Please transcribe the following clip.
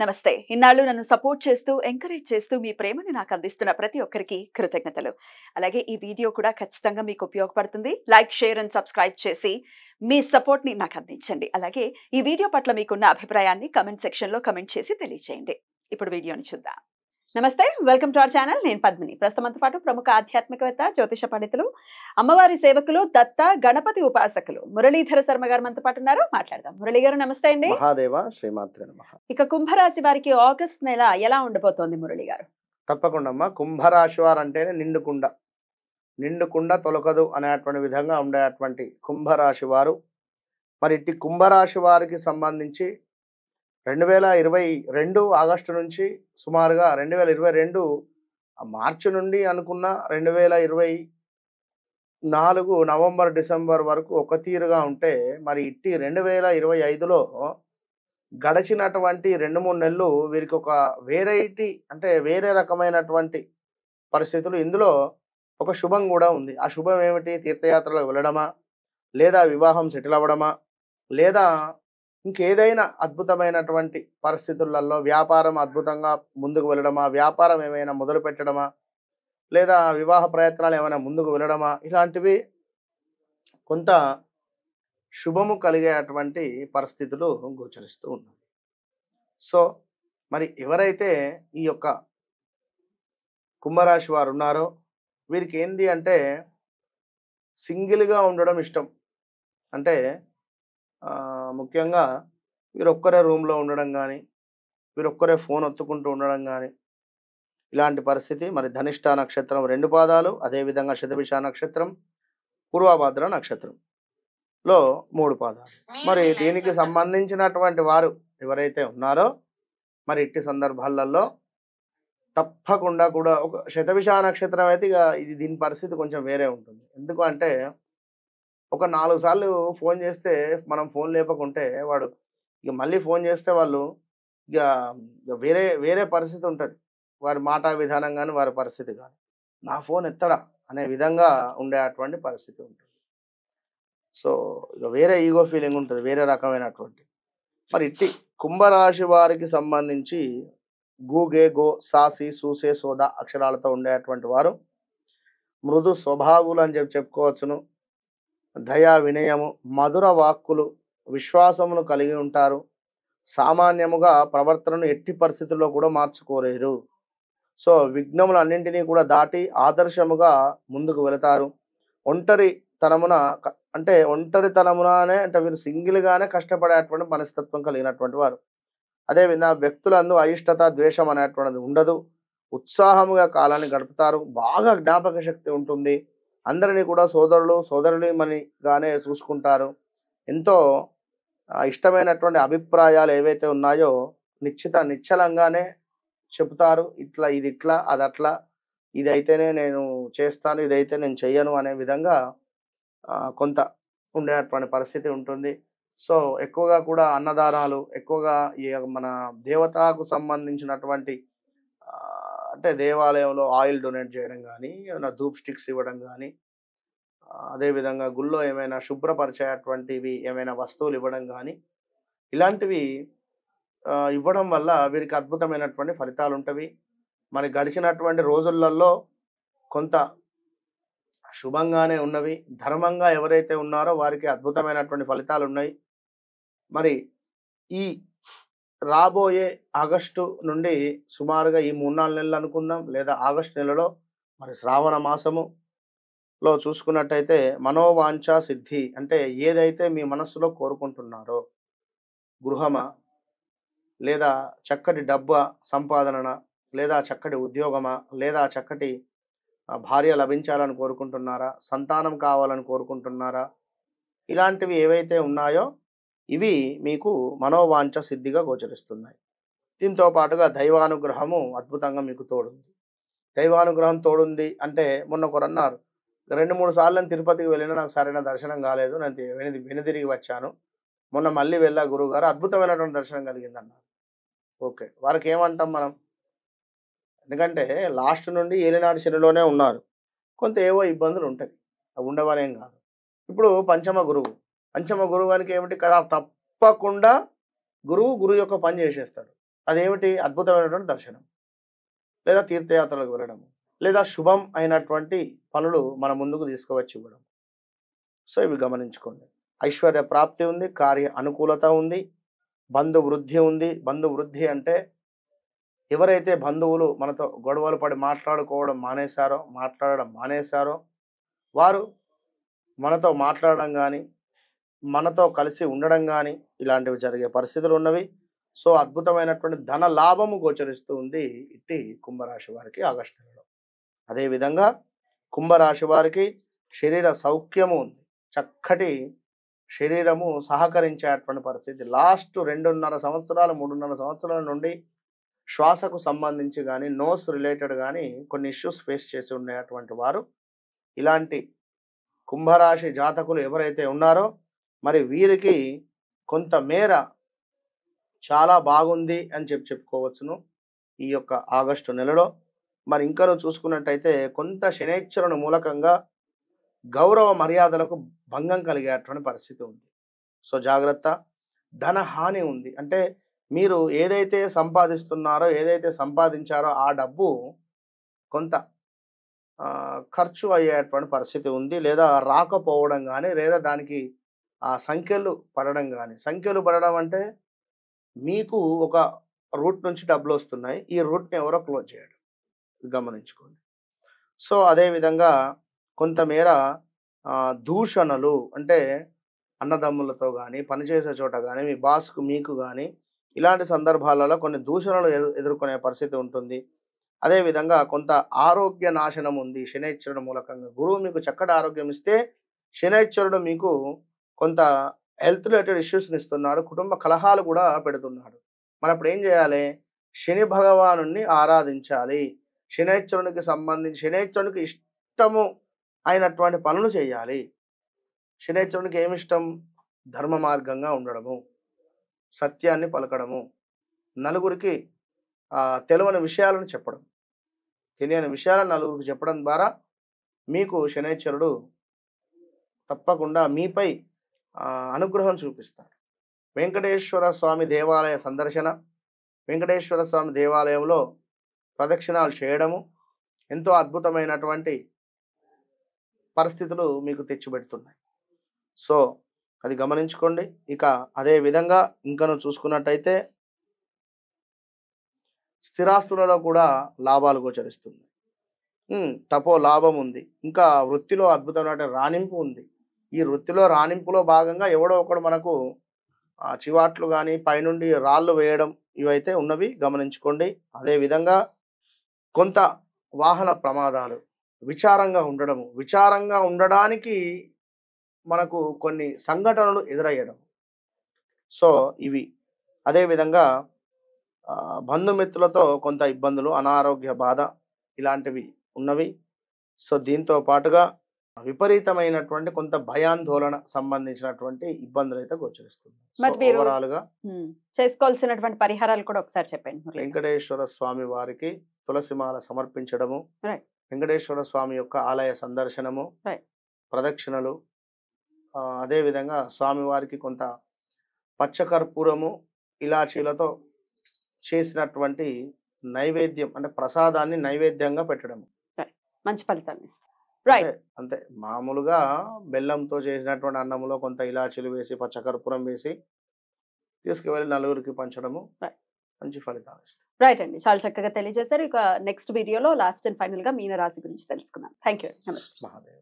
నమస్తే. ఇన్నాళ్ళు నన్ను సపోర్ట్ చేస్తూ, ఎంకరేజ్ చేస్తూ మీ ప్రేమని నాకు అందిస్తున్న ప్రతి ఒక్కరికి కృతజ్ఞతలు. అలాగే ఈ వీడియో కూడా ఖచ్చితంగా మీకు ఉపయోగపడుతుంది. లైక్, షేర్ అండ్ సబ్స్క్రైబ్ చేసి మీ సపోర్ట్‌ని నాకు అందించండి. అలాగే ఈ వీడియో పట్ల మీకున్న అభిప్రాయాన్ని కామెంట్ సెక్షన్‌లో కామెంట్ చేసి తెలియజేయండి. ఇప్పుడు వీడియోని చూద్దాం. నమస్తే. Welcome to our channel. నేను పద్మిని. ప్రస్తుతంతో పాటు ప్రముఖ ఆధ్యాత్మికవేత్త, జ్యోతిష పండితులు, అమ్మవారి సేవకులు, దత్త, గణపతి ఉపాసకులు మురళీధర శర్మ గారు మనతో పాటు ఉన్నారు. మాట్లాడదాం. మురళి గారు నమస్తే అండి. మహాదేవ శ్రీమాత్రే నమః. ఇక కుంభరాశి వారికి ఆగస్ట్ నెల ఎలా ఉండబోతోంది మురళి గారు? తప్పకుండా అమ్మా. కుంభరాశి వారు అంటేనే నిండుకుండ, నిండుకుండ తొలకదు అనేటువంటి విధంగా ఉండేటువంటి కుంభరాశి వారు. మరి ఇట్టి కుంభరాశి వారికి సంబంధించి 2022 ఆగస్టు నుంచి సుమారుగా 2022 మార్చి నుండి అనుకున్న 2024 నవంబర్ డిసెంబర్ వరకు ఒక తీరుగా ఉంటే, మరి ఇట్టి 2025లో గడిచినటువంటి 2-3 నెలలు వీరికి ఒక వేరైటీ, అంటే వేరే రకమైనటువంటి పరిస్థితులు. ఇందులో ఒక శుభం కూడా ఉంది. ఆ శుభం ఏమిటి? తీర్థయాత్రలకు వెళ్ళడమా, లేదా వివాహం సెటిల్ అవ్వడమా, లేదా ఇంకేదైనా అద్భుతమైనటువంటి పరిస్థితులలో వ్యాపారం అద్భుతంగా ముందుకు వెళ్ళడమా, వ్యాపారం ఏమైనా మొదలు పెట్టడమా, లేదా వివాహ ప్రయత్నాలు ఏమైనా ముందుకు వెళ్ళడమా, ఇలాంటివి కొంత శుభము కలిగేటువంటి పరిస్థితులు గోచరిస్తూ ఉన్నాయి. సో మరి ఎవరైతే ఈ యొక్క కుంభరాశి వారు ఉన్నారో వీరికి ఏంది అంటే సింగిల్గా ఉండడం ఇష్టం. అంటే ముఖ్యంగా వీరొక్కరే రూమ్లో ఉండడం కానీ, వీరొక్కరే ఫోన్ ఒత్తుకుంటూ ఉండడం కానీ, ఇలాంటి పరిస్థితి. మరి ధనిష్ట నక్షత్రం 2 పాదాలు, అదేవిధంగా శతభిష నక్షత్రం, పూర్వభద్ర నక్షత్రంలో 3 పాదాలు. మరి దీనికి సంబంధించినటువంటి వారు ఎవరైతే ఉన్నారో మరి ఇట్టి సందర్భాలలో తప్పకుండా కూడా ఒక శతభిష నక్షత్రం అయితే ఇక దీని పరిస్థితి కొంచెం వేరే ఉంటుంది. ఎందుకు అంటే ఒక 4 సార్లు ఫోన్ చేస్తే మనం ఫోన్ లేపకుంటే వాడు ఇక మళ్ళీ ఫోన్ చేస్తే వాళ్ళు ఇక వేరే వేరే పరిస్థితి ఉంటుంది. వారి మాట విధానం కానీ, వారి పరిస్థితి కానీ, నా ఫోన్ ఎత్తడా అనే విధంగా ఉండేటువంటి పరిస్థితి ఉంటుంది. సో ఇక వేరే ఈగో ఫీలింగ్ ఉంటుంది, వేరే రకమైనటువంటి. మరి ఇట్టి కుంభరాశి వారికి సంబంధించి గూగే, గో, సాసి, సూసే, సోద అక్షరాలతో ఉండేటువంటి వారు మృదు స్వభావులు అని చెప్పుకోవచ్చును. దయా, వినయము, మధుర వాక్కులు, విశ్వాసమును కలిగి ఉంటారు. సామాన్యముగా ప్రవర్తనను ఎట్టి పరిస్థితుల్లో కూడా మార్చుకోలేరు. సో విఘ్నములన్నింటినీ కూడా దాటి ఆదర్శముగా ముందుకు వెళతారు. ఒంటరితనమునే అంటే వీరు సింగిల్గానే కష్టపడేటువంటి మనస్తత్వం కలిగినటువంటి వారు. అదేవిధంగా వ్యక్తులందు అయిష్టత, ద్వేషం అనేటువంటిది ఉండదు. ఉత్సాహముగా కాలాన్ని గడుపుతారు. బాగా జ్ఞాపక శక్తి ఉంటుంది. అందరినీ కూడా సోదరులు, సోదరులమనిగానే చూసుకుంటారు. ఎంతో ఇష్టమైనటువంటి అభిప్రాయాలు ఏవైతే ఉన్నాయో నిశ్చలంగానే చెబుతారు. ఇది ఇట్లా, అది అట్లా, ఇదైతేనే నేను చేస్తాను, ఇదైతే నేను చెయ్యను అనే విధంగా కొంత ఉండేటువంటి పరిస్థితి ఉంటుంది. సో ఎక్కువగా కూడా అన్నదానాలు, ఎక్కువగా మన దేవతకు సంబంధించినటువంటి అంటే దేవాలయంలో ఆయిల్ డొనేట్ చేయడం కానీ, ఏమైనా ధూప్ స్టిక్స్ ఇవ్వడం కానీ, అదేవిధంగా గుళ్ళో ఏమైనా శుభ్రపరిచేటువంటివి ఏమైనా వస్తువులు ఇవ్వడం కానీ, ఇలాంటివి ఇవ్వడం వల్ల వీరికి అద్భుతమైనటువంటి ఫలితాలు ఉంటవి. మరి గడిచినటువంటి రోజులలో కొంత శుభంగానే ఉన్నవి. ధర్మంగా ఎవరైతే ఉన్నారో వారికి అద్భుతమైనటువంటి ఫలితాలు ఉన్నాయి. మరి ఈ రాబోయే ఆగస్టు నుండి సుమారుగా ఈ 3-4 నెలలు అనుకుందాం, లేదా ఆగస్టు నెలలో మరి శ్రావణ మాసములో చూసుకున్నట్టయితే మనోవాంఛ సిద్ధి, అంటే ఏదైతే మీ మనస్సులో కోరుకుంటున్నారో, గృహమా, లేదా చక్కటి డబ్బు సంపాదన, లేదా చక్కటి ఉద్యోగమా, లేదా చక్కటి భార్య లభించాలని కోరుకుంటున్నారా, సంతానం కావాలని కోరుకుంటున్నారా, ఇలాంటివి ఏవైతే ఉన్నాయో ఇవి మీకు మనోవాంఛ సిద్ధిగా గోచరిస్తున్నాయి. దీంతో పాటుగా దైవానుగ్రహము అద్భుతంగా మీకు తోడుంది. దైవానుగ్రహం తోడుంది అంటే మొన్న ఒకరు అన్నారు, 2-3 సార్లు నేను తిరుపతికి వెళ్ళినా నాకు సరైన దర్శనం కాలేదు, నేను వెనుదిరిగి వచ్చాను, మొన్న మళ్ళీ వెళ్ళా గురువుగారు, అద్భుతమైనటువంటి దర్శనం కలిగిందన్నారు. ఓకే, వారికి ఏమంటాం మనం? ఎందుకంటే లాస్ట్ నుండి ఏలినాటి శనిలోనే ఉన్నారు. కొంత ఏవో ఇబ్బందులు ఉంటాయి, ఉండవనేం కాదు. ఇప్పుడు పంచమ గురువానికి ఏమిటి కదా, తప్పకుండా గురువు యొక్క పని చేసేస్తాడు. అదేమిటి? అద్భుతమైనటువంటి దర్శనం, లేదా తీర్థయాత్రలకు వెళ్ళడం, లేదా శుభం అయినటువంటి పనులు మన ముందుకు తీసుకువచ్చి ఇవ్వడం. సో ఇవి గమనించుకోండి. ఐశ్వర్య ప్రాప్తి ఉంది, కార్య అనుకూలత ఉంది, బంధు వృద్ధి ఉంది. బంధు వృద్ధి అంటే ఎవరైతే బంధువులు మనతో గొడవలు పడి మాట్లాడడం మానేశారో వారు మనతో మాట్లాడడం కానీ, మనతో కలిసి ఉండడం కానీ ఇలాంటివి జరిగే పరిస్థితులు ఉన్నవి. సో అద్భుతమైనటువంటి ధన లాభము గోచరిస్తూ ఉంది ఇట్టి కుంభరాశి వారికి ఆగస్టు నెలలో. అదేవిధంగా కుంభరాశి వారికి శరీర సౌఖ్యము ఉంది, చక్కటి శరీరము సహకరించేటువంటి పరిస్థితి. లాస్ట్ 2.5 సంవత్సరాలు 3.5 సంవత్సరాల నుండి శ్వాసకు సంబంధించి కానీ, నోస్ రిలేటెడ్ కానీ కొన్ని ఇష్యూస్ ఫేస్ చేసి ఉండేటువంటి వారు, ఇలాంటి కుంభరాశి జాతకులు ఎవరైతే ఉన్నారో మరి వీరికి కొంతమేర చాలా బాగుంది అని చెప్పుకోవచ్చును ఈ యొక్క ఆగస్టు నెలలో. మరి ఇంకా చూసుకున్నట్టయితే కొంత శనైశ్వరుని మూలకంగా గౌరవ మర్యాదలకు భంగం కలిగేటువంటి పరిస్థితి ఉంది. సో జాగ్రత్త. ధన హాని ఉంది, అంటే మీరు ఏదైతే సంపాదిస్తున్నారో, ఏదైతే సంపాదించారో ఆ డబ్బు కొంత ఖర్చు అయ్యేటువంటి పరిస్థితి ఉంది, లేదా రాకపోవడం కానీ, లేదా దానికి ఆ సంఖ్యలు పడడం కానీ. సంఖ్యలు పడడం అంటే మీకు ఒక రూట్ నుంచి డబ్బులు వస్తున్నాయి, ఈ రూట్ని ఎవరో క్లోజ్ చేయడం, గమనించుకోండి. సో అదేవిధంగా కొంతమేర దూషణలు, అంటే అన్నదమ్ములతో కానీ, పనిచేసే చోట కానీ, మీ బాస్కు మీకు కానీ ఇలాంటి సందర్భాలలో కొన్ని దూషణలు ఎదుర్కొనే పరిస్థితి ఉంటుంది. అదేవిధంగా కొంత ఆరోగ్య నాశనం ఉంది శనైశ్వరుడు మూలకంగా. గురువు మీకు చక్కటి ఆరోగ్యం ఇస్తే శనైశ్వరుడు మీకు కొంత హెల్త్ రిలేటెడ్ ఇష్యూస్ని ఇస్తున్నాడు, కుటుంబ కలహాలు కూడా పెడుతున్నాడు. మరి అప్పుడు ఏం చేయాలి? శని భగవానుని ఆరాధించాలి. శనైశ్వరునికి ఇష్టము అయినటువంటి పనులు చేయాలి. శనైశ్వరునికి ఏమిష్టం? ధర్మ మార్గంగా ఉండడము, సత్యాన్ని పలకడము, నలుగురికి తెలియని విషయాలను చెప్పడం, తెలియని విషయాలను నలుగురికి చెప్పడం ద్వారా మీకు శనైశ్వరుడు తప్పకుండా మీపై అనుగ్రహం చూపిస్తాడు. వెంకటేశ్వర స్వామి దేవాలయ సందర్శన, వెంకటేశ్వర స్వామి దేవాలయంలో ప్రదక్షిణాలు చేయడము ఎంతో అద్భుతమైనటువంటి పరిస్థితులు మీకు తెచ్చిపెడుతున్నాయి. సో అది గమనించుకోండి. ఇక అదే విధంగా ఇంకా చూసుకున్నట్టయితే స్థిరాస్తులలో కూడా లాభాలు గోచరిస్తుంది. తపో లాభం ఉంది. ఇంకా వృత్తిలో అద్భుతమైన రాణింపు ఉంది. ఈ వృత్తిలో రాణింపులో భాగంగా ఎవడో ఒకడు మనకు చివాట్లు కానీ, పైనుండి రాళ్ళు వేయడం ఇవైతే ఉన్నవి, గమనించుకోండి. అదేవిధంగా కొంత వాహన ప్రమాదాలు, విచారంగా ఉండడానికి మనకు కొన్ని సంఘటనలు ఎదురయ్యడం. సో ఇవి. అదేవిధంగా బంధుమిత్రులతో కొంత ఇబ్బందులు, అనారోగ్య బాధ ఇలాంటివి ఉన్నవి. సో దీంతో పాటుగా విపరీతమైనటువంటి కొంత భయాందోళన సంబంధించినటువంటి ఇబ్బందులు అయితే గోచరిస్తుంది. ఓవరాల్ గా చేసుకోవాల్సినటువంటి పరిహారాలు కూడా ఒకసారి చెప్పండి. వెంకటేశ్వర స్వామి వారికి తులసిమాల సమర్పించడము, వెంకటేశ్వర స్వామి యొక్క ఆలయ సందర్శనము, ప్రదక్షిణలు, అదేవిధంగా స్వామివారికి కొంత పచ్చకర్పూరము ఇలాచీలతో చేసినటువంటి నైవేద్యం, అంటే ప్రసాదాన్ని నైవేద్యంగా పెట్టడం మంచి ఫలితాన్ని. అంతే. మామూలుగా బెల్లంతో చేసినటువంటి అన్నంలో కొంత ఇలాచీలు వేసి, పచ్చకర్పూరం వేసి తీసుకువెళ్ళి నలుగురికి పంచడము మంచి ఫలితాలు ఇస్తాయి. రైట్ అండి, చాలా చక్కగా తెలియజేశారు. ఇక నెక్స్ట్ వీడియోలో లాస్ట్ అండ్ ఫైనల్ గా మీనరాశి గురించి తెలుసుకుందాం. Thank you. నమస్తే. మహాదేవ.